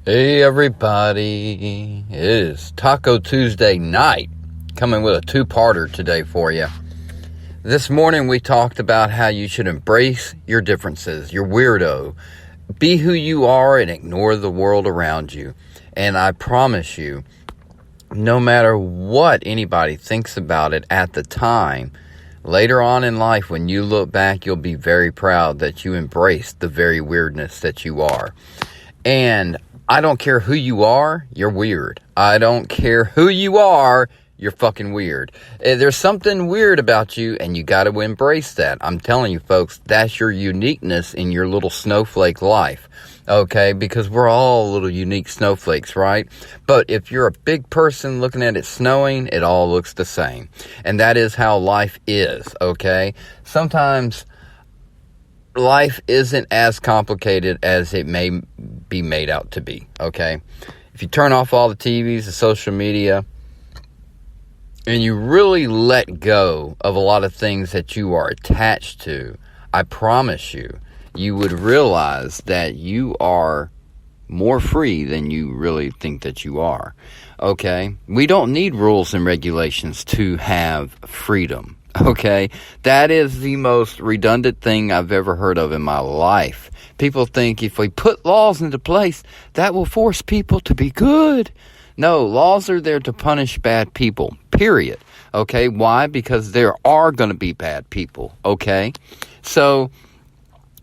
Hey everybody, it is Taco Tuesday night, coming with a two-parter today for you. This morning we talked about how you should embrace your differences, your weirdo. Be who you are and ignore the world around you. And I promise you, no matter what anybody thinks about it at the time, later on in life when you look back, you'll be very proud that you embraced the very weirdness that you are. And I don't care who you are, you're weird. I don't care who you are, you're fucking weird. There's something weird about you, and you got to embrace that. I'm telling you, folks, that's your uniqueness in your little snowflake life. Okay, because we're all little unique snowflakes, right? But if you're a big person looking at it snowing, it all looks the same. And that is how life is, okay? Sometimes life isn't as complicated as it may be made out to be, okay? If you turn off all the TVs, the social media, and you really let go of a lot of things that you are attached to, I promise you, you would realize that you are more free than you really think that you are, okay? We don't need rules and regulations to have freedom. Okay, that is the most redundant thing I've ever heard of in my life. People think if we put laws into place, that will force people to be good. No, laws are there to punish bad people, period. Okay, why? Because there are going to be bad people, okay? So,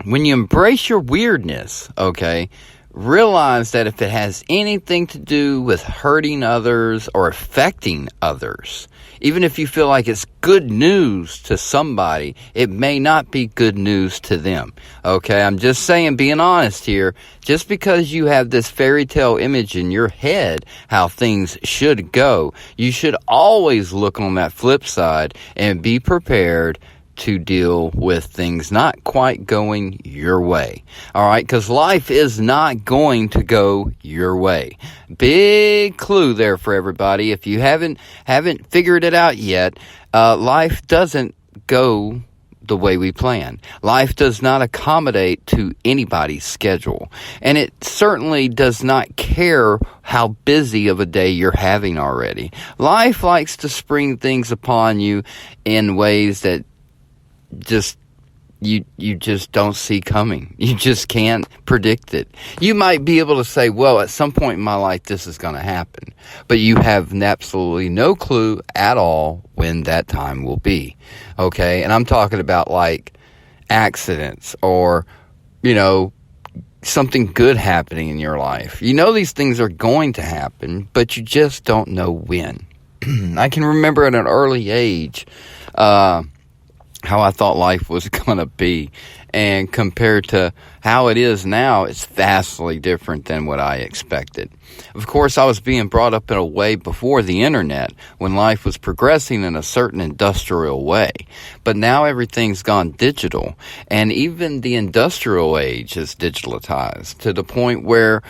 when you embrace your weirdness, okay, realize that if it has anything to do with hurting others or affecting others, even if you feel like it's good news to somebody, it may not be good news to them. Okay, I'm just saying, being honest here, just because you have this fairy tale image in your head how things should go, you should always look on that flip side and be prepared to deal with things not quite going your way. All right, because life is not going to go your way. Big clue there for everybody. If you haven't figured it out yet, life doesn't go the way we plan. Life does not accommodate to anybody's schedule. And it certainly does not care how busy of a day you're having already. Life likes to spring things upon you in ways that just you just don't see coming. You just can't predict it. You might be able to say, well, at some point in my life this is going to happen, but you have absolutely no clue at all when that time will be. Okay, and I'm talking about like accidents or something good happening in your life. These things are going to happen, but you just don't know when. I can remember at an early age how I thought life was going to be. And compared to how it is now, it's vastly different than what I expected. Of course, I was being brought up in a way before the internet, when life was progressing in a certain industrial way. But now everything's gone digital. And even the industrial age is digitalized to the point where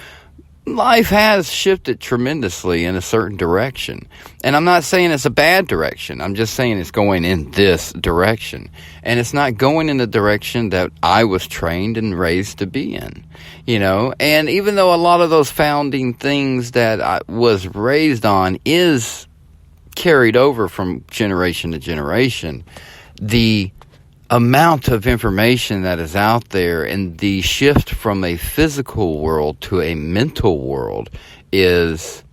life has shifted tremendously in a certain direction. And I'm not saying it's a bad direction. I'm just saying it's going in this direction. And it's not going in the direction that I was trained and raised to be in. And even though a lot of those founding things that I was raised on is carried over from generation to generation, the amount of information that is out there and the shift from a physical world to a mental world is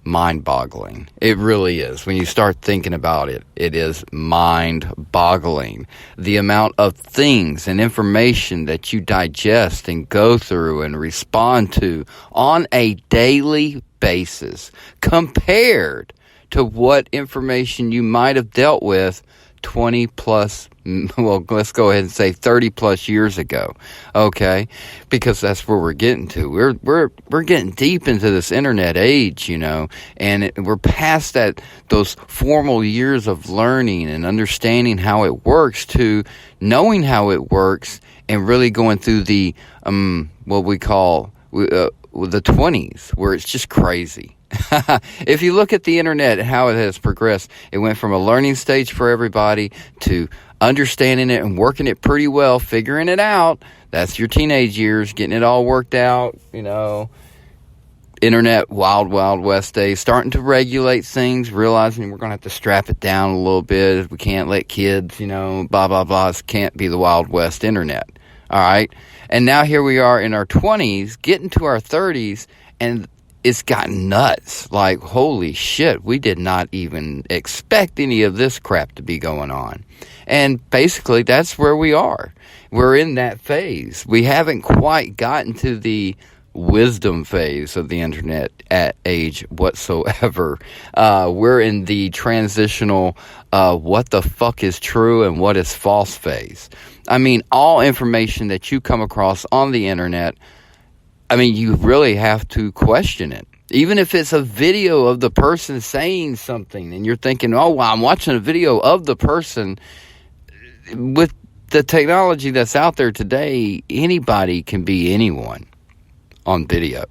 mind-boggling. It really is. When you start thinking about it, it is mind-boggling. The amount of things and information that you digest and go through and respond to on a daily basis compared to what information you might have dealt with 20 plus, well, let's go ahead and say 30 plus years ago, okay? Because that's where we're getting to. We're getting deep into this internet age, and we're past those formal years of learning and understanding how it works to knowing how it works and really going through the what we call the 20s, where it's just crazy. If you look at the internet and how it has progressed, it went from a learning stage for everybody to understanding it and working it pretty well, figuring it out. That's your teenage years, getting it all worked out, internet wild, wild west days, starting to regulate things, realizing we're going to have to strap it down a little bit. We can't let kids, blah, blah, blah. It can't be the wild west internet. All right. And now here we are in our 20s, getting to our 30s, and it's gotten nuts. Like, holy shit, we did not even expect any of this crap to be going on. And basically, that's where we are. We're in that phase. We haven't quite gotten to the wisdom phase of the internet at age whatsoever. We're in the transitional what the fuck is true and what is false phase. I mean, all information that you come across on the internet, I mean, you really have to question it. Even if it's a video of the person saying something and you're thinking, oh, well, I'm watching a video of the person. With the technology that's out there today, anybody can be anyone on video.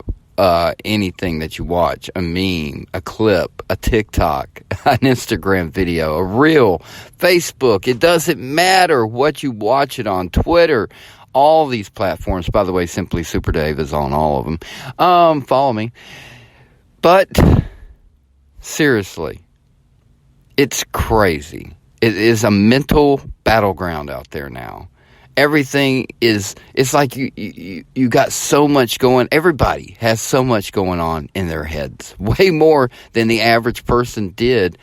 Anything that you watch, a meme, a clip, a TikTok, an Instagram video, a reel, Facebook. It doesn't matter what you watch it on, Twitter, all these platforms. By the way, SimplySuperDave is on all of them. Follow me. But seriously, it's crazy. It is a mental battleground out there now. Everything is, it's like you got so much going, everybody has so much going on in their heads. Way more than the average person did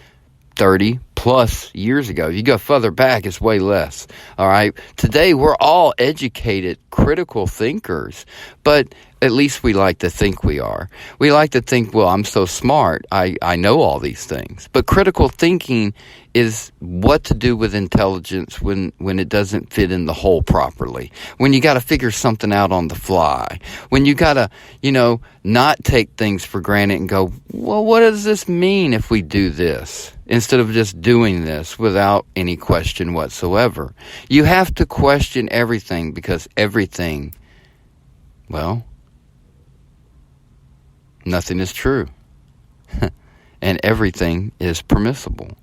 30 plus years ago. If you go further back, it's way less. All right. Today, we're all educated, critical thinkers, but at least we like to think we are. We like to think, well, I'm so smart. I know all these things. But critical thinking is what to do with intelligence when it doesn't fit in the hole properly. When you got to figure something out on the fly. When you got to, not take things for granted and go, well, what does this mean if we do this? Instead of just doing this without any question whatsoever. You have to question everything because everything, well, nothing is true. And everything is permissible.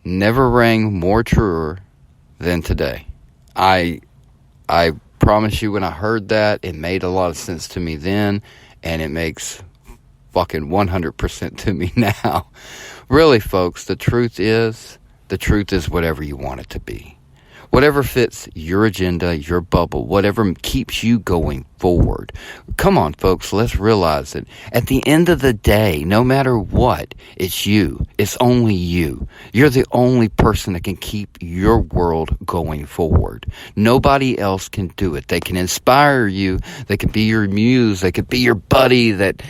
Never rang more truer than today. I promise you, when I heard that, it made a lot of sense to me then, and it makes fucking 100% to me now. Really, folks, the truth is whatever you want it to be. Whatever fits your agenda, your bubble, whatever keeps you going forward. Come on, folks, let's realize it. At the end of the day, no matter what, it's you. It's only you. You're the only person that can keep your world going forward. Nobody else can do it. They can inspire you. They can be your muse. They could be your buddy that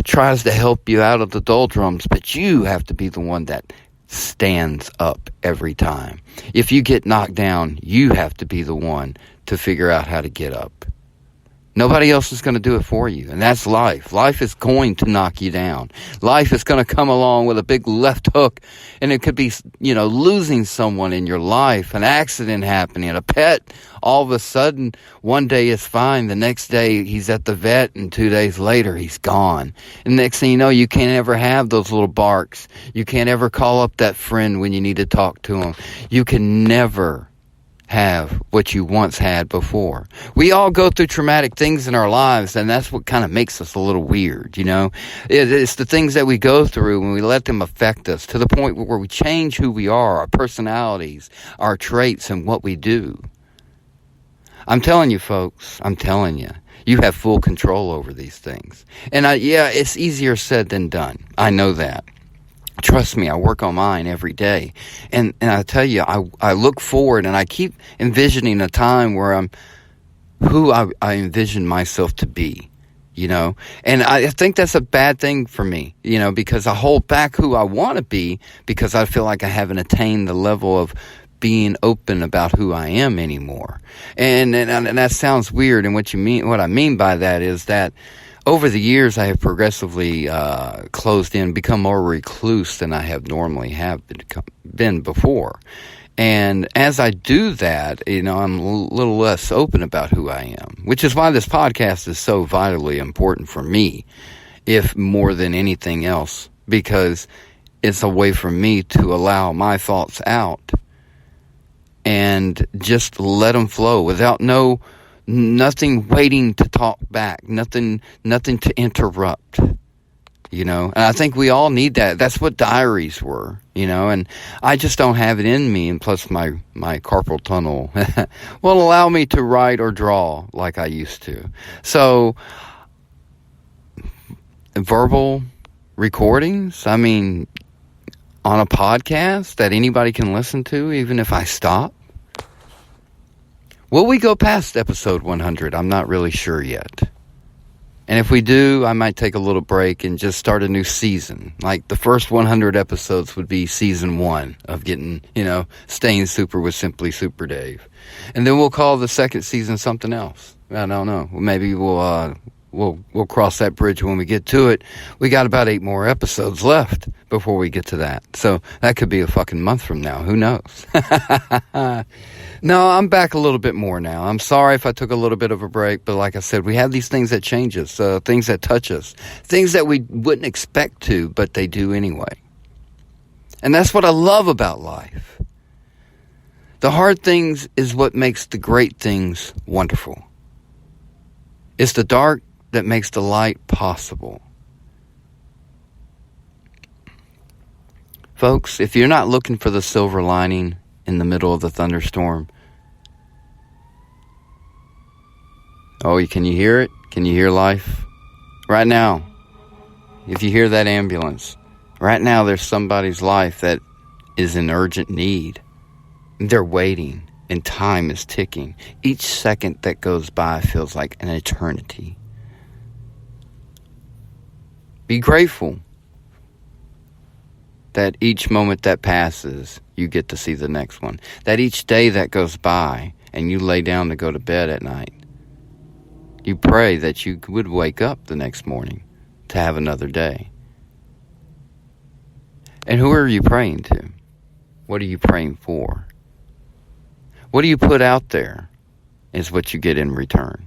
tries to help you out of the doldrums, but you have to be the one that stands up every time. If you get knocked down, you have to be the one to figure out how to get up. Nobody else is going to do it for you, and that's life. Life is going to knock you down. Life is going to come along with a big left hook, and it could be, losing someone in your life, an accident happening, a pet. All of a sudden, one day is fine. The next day, he's at the vet, and 2 days later, he's gone. And next thing you know, you can't ever have those little barks. You can't ever call up that friend when you need to talk to him. You can never have what you once had before. We all go through traumatic things in our lives, and that's what kind of makes us a little weird, It's the things that we go through when we let them affect us to the point where we change who we are, our personalities, our traits, and what we do. I'm telling you, folks, you have full control over these things. And it's easier said than done. I know that. Trust me, I work on mine every day. And I tell you, I look forward and I keep envisioning a time where I'm who I envision myself to be, And I think that's a bad thing for me, because I hold back who I want to be because I feel like I haven't attained the level of being open about who I am anymore. And that sounds weird. And what I mean by that is that over the years, I have progressively closed in, become more recluse than I have normally been before. And as I do that, I'm a little less open about who I am, which is why this podcast is so vitally important for me, if more than anything else, because it's a way for me to allow my thoughts out and just let them flow without no nothing waiting to talk back, nothing to interrupt, you know. And I think we all need that. That's what diaries were, you know, and I just don't have it in me. And plus my carpal tunnel won't allow me to write or draw like I used to. So verbal recordings, I mean, on a podcast that anybody can listen to, even if I stop. Will we go past episode 100? I'm not really sure yet. And if we do, I might take a little break and just start a new season. Like the first 100 episodes would be season 1 of getting, you know, staying super with Simply Super Dave. And then we'll call the second season something else. I don't know. Maybe we'll cross that bridge when we get to it. We got about 8 more episodes left before we get to that. So that could be a fucking month from now. Who knows? No, I'm back a little bit more now. I'm sorry if I took a little bit of a break, but like I said, we have these things that change us, things that touch us, things that we wouldn't expect to, but they do anyway. And that's what I love about life. The hard things is what makes the great things wonderful. It's the dark that makes the light possible. Folks, if you're not looking for the silver lining in the middle of the thunderstorm, can you hear it? Can you hear life? Right now, if you hear that ambulance, right now there's somebody's life that is in urgent need. They're waiting, and time is ticking. Each second that goes by feels like an eternity. Be grateful that each moment that passes, you get to see the next one. That each day that goes by and you lay down to go to bed at night, you pray that you would wake up the next morning to have another day. And who are you praying to? What are you praying for? What do you put out there is what you get in return.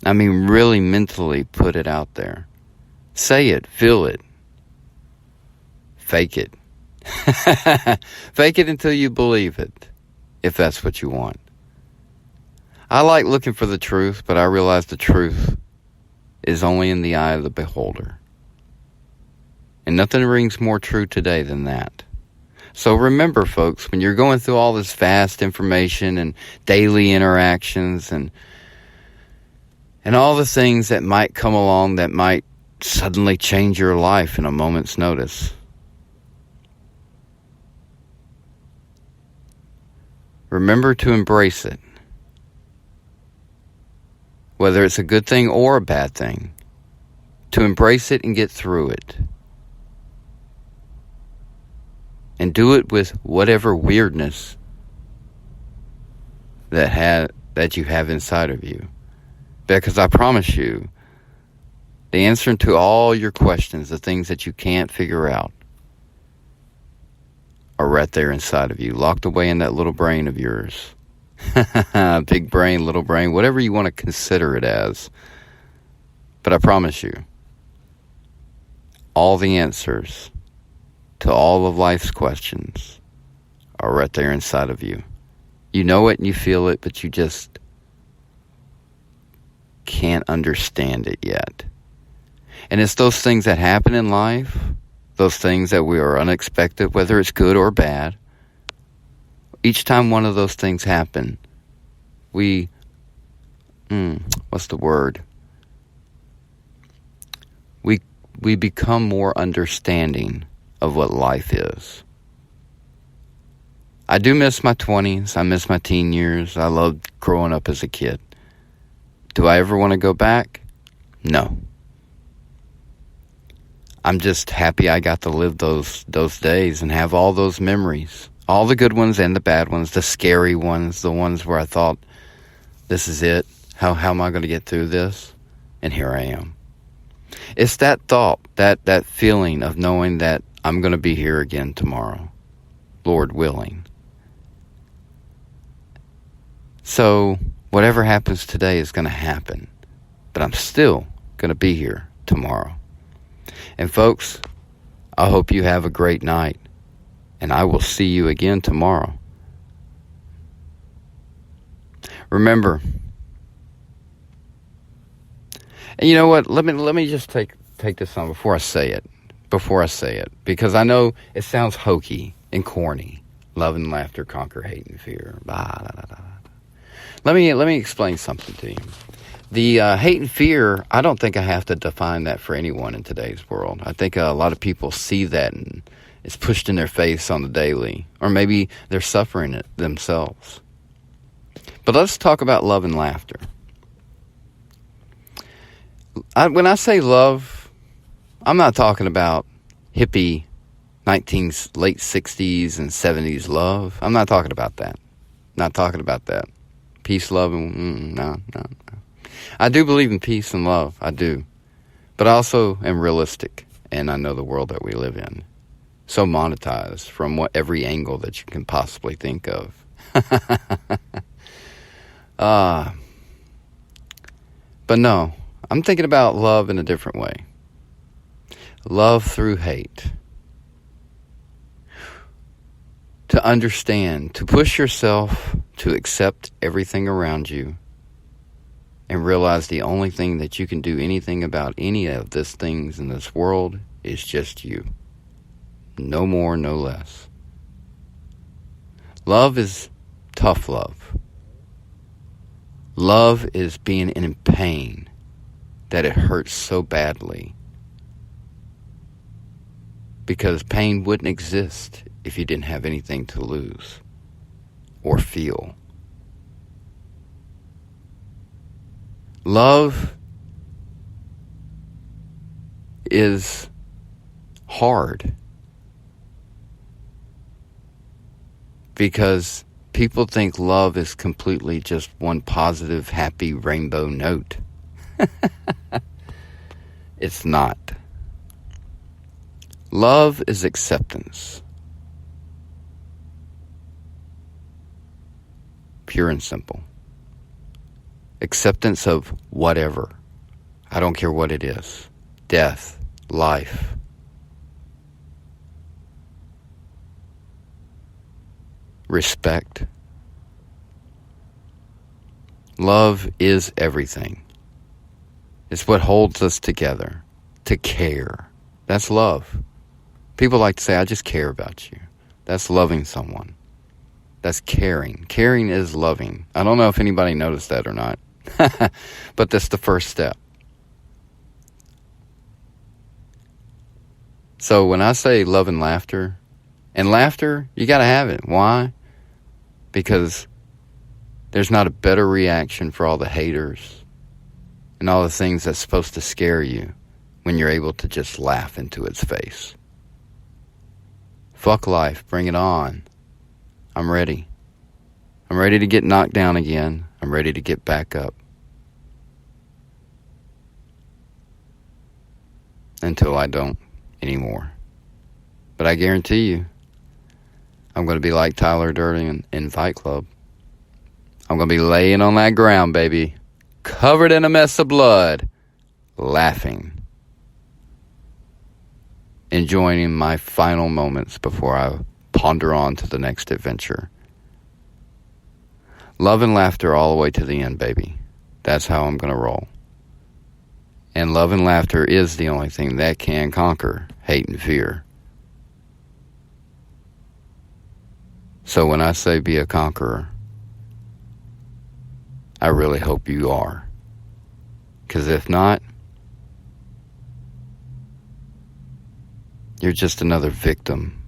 I mean, really mentally put it out there. Say it, feel it. Fake it. Fake it until you believe it, if that's what you want. I like looking for the truth, but I realize the truth is only in the eye of the beholder. And nothing rings more true today than that. So remember, folks, when you're going through all this vast information and daily interactions and all the things that might come along that might suddenly change your life in a moment's notice, remember to embrace it. Whether it's a good thing or a bad thing, to embrace it and get through it. And do it with whatever weirdness that you have inside of you. Because I promise you, the answer to all your questions, the things that you can't figure out, are right there inside of you, locked away in that little brain of yours. Big brain, little brain, whatever you want to consider it as. But I promise you, all the answers to all of life's questions are right there inside of you. You know it and you feel it, but you just can't understand it yet. And it's those things that happen in life, those things that we are unexpected, whether it's good or bad. Each time one of those things happen, we become more understanding of what life is. I do miss my 20s. I miss my teen years. I loved growing up as a kid. Do I ever want to go back? No. I'm just happy I got to live those days and have all those memories. All the good ones and the bad ones, the scary ones, the ones where I thought, this is it. How am I going to get through this? And here I am. It's that thought, that feeling of knowing that I'm going to be here again tomorrow, Lord willing. So whatever happens today is going to happen, but I'm still going to be here tomorrow. And folks, I hope you have a great night, and I will see you again tomorrow. Remember, and you know what? Let me just take this on before I say it. Because I know it sounds hokey and corny. Love and laughter conquer hate and fear. Blah, blah, blah, blah. Let me explain something to you. The hate and fear, I don't think I have to define that for anyone in today's world. I think a lot of people see that and it's pushed in their face on the daily. Or maybe they're suffering it themselves. But let's talk about love and laughter. When I say love, I'm not talking about hippie late 60s and 70s love. I'm not talking about that. Not talking about that. Peace, love, and no. I do believe in peace and love. I do. But I also am realistic. And I know the world that we live in. So monetized from every angle that you can possibly think of. But no. I'm thinking about love in a different way. Love through hate. To understand, to push yourself to accept everything around you and realize the only thing that you can do anything about any of these things in this world is just you. No more, no less. Love is tough love. Love is being in pain that it hurts so badly. Because pain wouldn't exist if you didn't have anything to lose or feel. Love is hard because people think love is completely just one positive, happy rainbow note. It's not. Love is acceptance. Pure and simple. Acceptance of whatever. I don't care what it is. Death, life. Respect. Love is everything. It's what holds us together. To care. That's love. People like to say, I just care about you. That's loving someone. That's caring. Caring is loving. I don't know if anybody noticed that or not. But that's the first step. So when I say love and laughter, you got to have it. Why? Because there's not a better reaction for all the haters and all the things that's supposed to scare you when you're able to just laugh into its face. Fuck life. Bring it on. I'm ready. I'm ready to get knocked down again. I'm ready to get back up. Until I don't anymore. But I guarantee you, I'm going to be like Tyler Durden in Fight Club. I'm going to be laying on that ground, baby. Covered in a mess of blood. Laughing. Enjoying my final moments before I ponder on to the next adventure. Love and laughter all the way to the end, baby. That's how I'm going to roll. And love and laughter is the only thing that can conquer hate and fear. So when I say be a conqueror, I really hope you are. Because if not, you're just another victim